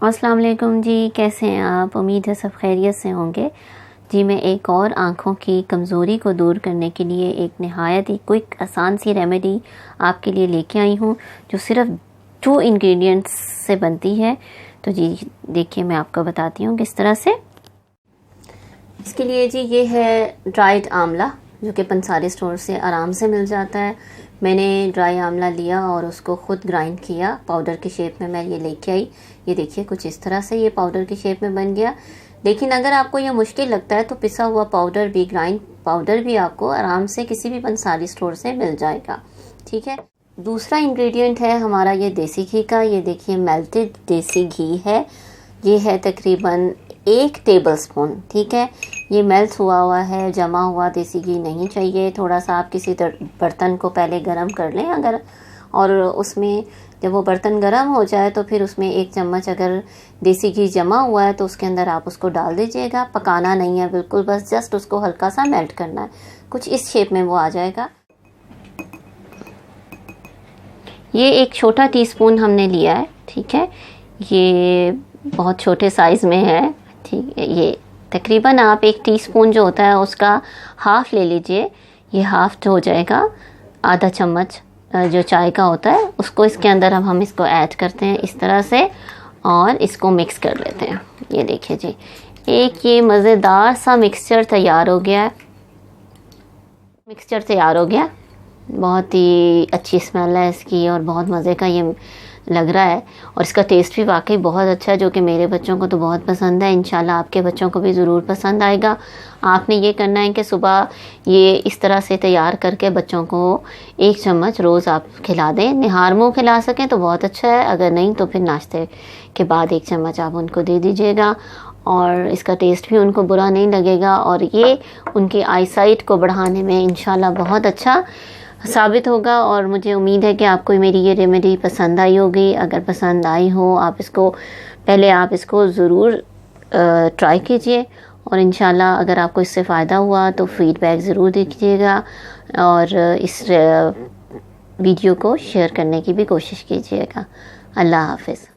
अस्सलाम वालेकुम जी, कैसे हैं आप? उम्मीद है सब खैरियत से होंगे जी। मैं एक और आँखों की कमज़ोरी को दूर करने के लिए एक नहायत ही क्विक आसान सी रेमेडी आपके लिए लेके आई हूँ, जो सिर्फ 2 इंग्रेडिएंट्स से बनती है। तो जी देखिए, मैं आपको बताती हूँ किस तरह से। इसके लिए जी ये है ड्राइड आंवला, जो कि पंसारी स्टोर से आराम से मिल जाता है। मैंने ड्राई आंवला लिया और उसको ख़ुद ग्राइंड किया, पाउडर की शेप में मैं ये लेके आई। ये देखिए कुछ इस तरह से ये पाउडर की शेप में बन गया। लेकिन अगर आपको ये मुश्किल लगता है तो पिसा हुआ पाउडर भी, ग्राइंड पाउडर भी आपको आराम से किसी भी पंसारी स्टोर से मिल जाएगा, ठीक है। दूसरा इंग्रेडिएंट है हमारा ये देसी घी का। ये देखिए मेल्टेड देसी घी है, ये है तकरीबन 1 टेबलस्पून, ठीक है। ये मेल्ट हुआ है, जमा हुआ देसी घी नहीं चाहिए। थोड़ा सा आप किसी बर्तन को पहले गरम कर लें अगर, और उसमें जब वो बर्तन गरम हो जाए तो फिर उसमें 1 चम्मच अगर देसी घी जमा हुआ है तो उसके अंदर आप उसको डाल दीजिएगा। पकाना नहीं है बिल्कुल, बस जस्ट उसको हल्का सा मेल्ट करना है। कुछ इस शेप में वो आ जाएगा। ये 1 छोटा टीस्पून हमने लिया है, ठीक है। ये बहुत छोटे साइज़ में है, ठीक है। ये तकरीबन आप 1 टीस्पून जो होता है उसका हाफ़ ले लीजिए। ये हाफ़ हो जाएगा, आधा चम्मच जो चाय का होता है उसको इसके अंदर अब हम इसको ऐड करते हैं इस तरह से, और इसको मिक्स कर लेते हैं। ये देखिए जी, एक ये मज़ेदार सा मिक्सचर तैयार हो गया है। बहुत ही अच्छी स्मेल है इसकी और बहुत मज़े का ये लग रहा है, और इसका टेस्ट भी वाकई बहुत अच्छा है, जो कि मेरे बच्चों को तो बहुत पसंद है। इंशाल्लाह आपके बच्चों को भी ज़रूर पसंद आएगा। आपने ये करना है कि सुबह ये इस तरह से तैयार करके बच्चों को 1 चम्मच रोज़ आप खिला दें। निहार मुँह खिला सकें तो बहुत अच्छा है, अगर नहीं तो फिर नाश्ते के बाद 1 चम्मच आप उनको दे दीजिएगा, और इसका टेस्ट भी उनको बुरा नहीं लगेगा, और ये उनकी आईसाइट को बढ़ाने में इंशाल्लाह बहुत अच्छा साबित होगा। और मुझे उम्मीद है कि आपको मेरी ये रेमेडी पसंद आई होगी। अगर पसंद आई हो, आप इसको ज़रूर ट्राई कीजिए, और इंशाल्लाह अगर आपको इससे फ़ायदा हुआ तो फ़ीडबैक ज़रूर दीजिएगा, और इस वीडियो को शेयर करने की भी कोशिश कीजिएगा। अल्लाह हाफ़िज़।